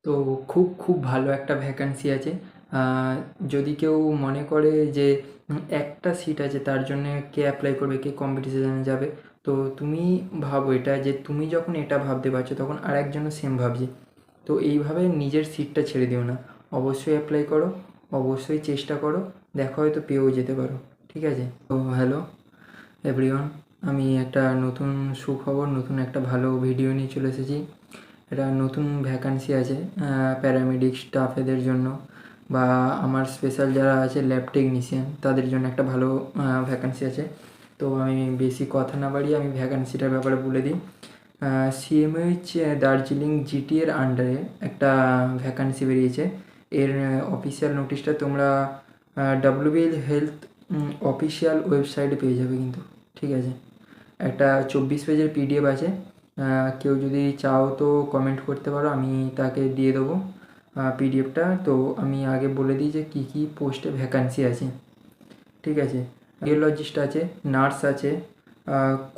তো খুব খুব ভালো একটা ভ্যাকান্সি আছে। যদি কেউ মনে করে যে একটা সিট আছে তার জন্যে কে অ্যাপ্লাই করবে, কে কম্পিটিশনে যাবে, তো তুমি ভাবো এটা যে তুমি যখন এটা ভাবতে পারছো তখন আর একজনও সেম ভাবছে। তো এইভাবে নিজের সিটটা ছেড়ে দিও না, অবশ্যই অ্যাপ্লাই করো, অবশ্যই চেষ্টা করো, দেখা হয়তো পেয়েও যেতে পারো। ঠিক আছে? তো হ্যালো এভরিওয়ান, আমি একটা নতুন সুখবর, নতুন একটা ভালো ভিডিও নিয়ে চলে এসেছি। এটা নতুন ভ্যাকান্সি আছে প্যারামেডিক স্টাফ এদের জন্য, বা আমার স্পেশাল যারা আছে ল্যাব টেকনিশিয়ান তাদের জন্য একটা ভালো ভ্যাকান্সি আছে। তো আমি বেশি কথা না বাড়িয়ে আমি ভ্যাকান্সিটার ব্যাপারে বলে দিই। সিএমএইচ দার্জিলিং জিটি এর আন্ডারে একটা ভ্যাকান্সি বেরিয়েছে। এর অফিসিয়াল নোটিশটা তোমরা ডাব্লিউবিএল হেলথ অফিসিয়াল ওয়েবসাইটে পেয়ে যাবে কিন্তু। ঠিক আছে? একটা 24 পেজের পিডিএফ আছে। কেউ যদি চাও তো কমেন্ট করতে পারো, আমি তাকে দিয়ে দেবো পিডিএফটা। তো আমি আগে বলে দিই যে কী কী পোস্টে ভ্যাকান্সি আছে। ঠিক আছে? রেডিওলজিস্ট আছে, নার্স আছে,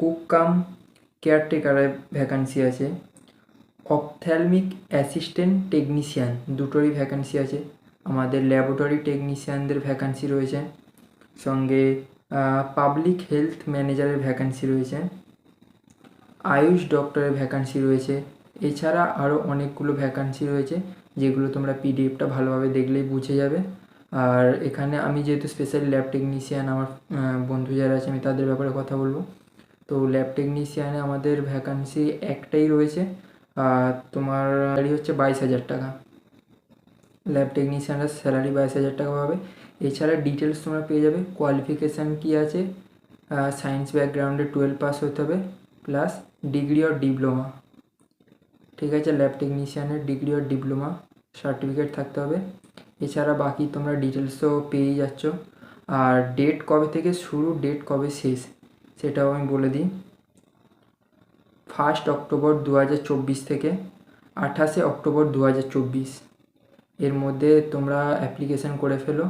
কুক কাম কেয়ারটেকারের ভ্যাকান্সি আছে, অপথ্যালমিক অ্যাসিস্ট্যান্ট টেকনিশিয়ান দুটোরই ভ্যাকান্সি আছে, আমাদের ল্যাবরেটরি টেকনিশিয়ানদের ভ্যাকান্সি রয়েছে, সঙ্গে পাবলিক হেলথ ম্যানেজারের ভ্যাকান্সি রয়েছে, আয়ুষ ডক্টরের ভ্যাকান্সি রয়েছে। এছাড়া আরও অনেকগুলো ভ্যাকান্সি রয়েছে যেগুলো তোমরা পিডিএফটা ভালোভাবে দেখলেই বুঝে যাবে। আর এখানে আমি যেহেতু স্পেশালি ল্যাব টেকনিশিয়ান, আমার বন্ধু যারা আছে আমি তাদের ব্যাপারে কথা বলবো। তো ল্যাব টেকনিশিয়ানে আমাদের ভ্যাকান্সি একটাই রয়েছে, তোমার স্যালারি হচ্ছে 22,000 টাকা। ল্যাব টেকনিশিয়ানরা স্যালারি 22,000 টাকা পাবে। এছাড়া ডিটেলস তোমরা পেয়ে যাবে, কোয়ালিফিকেশান কী আছে, সায়েন্স ব্যাকগ্রাউন্ডে 12 পাস হতে হবে, প্লাস ডিগ্রি অর ডিপ্লোমা। ঠিক আছে? ল্যাব টেকনিশিয়ানের ডিগ্রি অর ডিপ্লোমা সার্টিফিকেট থাকতে হবে। এছাড়া বাকি তোমরা ডিটেলস তো পেয়েই যাচ্ছ। আর ডেট কবে থেকে শুরু, ডেট কবে শেষ সেটাও আমি বলে দিই। 1 অক্টোবর 2024 থেকে 28 অক্টোবর 2024 এর মধ্যে তোমরা অ্যাপ্লিকেশান করে ফেলো।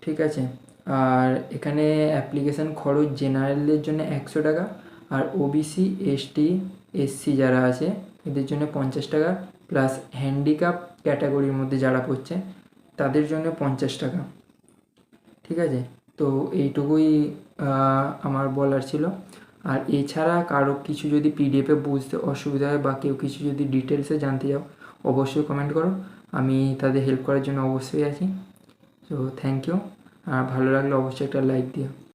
ঠিক আছে? আর এখানে অ্যাপ্লিকেশান খরচ জেনারেলদের জন্য 100 টাকা, আর ওবিসি এসটি এসসি যারা আছে এদের জন্য 50 টাকা, প্লাস হ্যান্ডিক্যাপ ক্যাটাগরির মধ্যে যারা পড়ছে তাদের জন্য 50 টাকা। ঠিক আছে? তো এইটুকুই আমার বলার ছিল। আর এছাড়া কারো কিছু যদি পিডিএফে বুঝতে অসুবিধা হয় বা কেউ কিছু যদি ডিটেলসে জানতে চাও অবশ্যই কমেন্ট করো, আমি তাদের হেল্প করার জন্য অবশ্যই আছি। তো থ্যাংক ইউ। আর ভালো লাগলে অবশ্যই একটা লাইক দিও।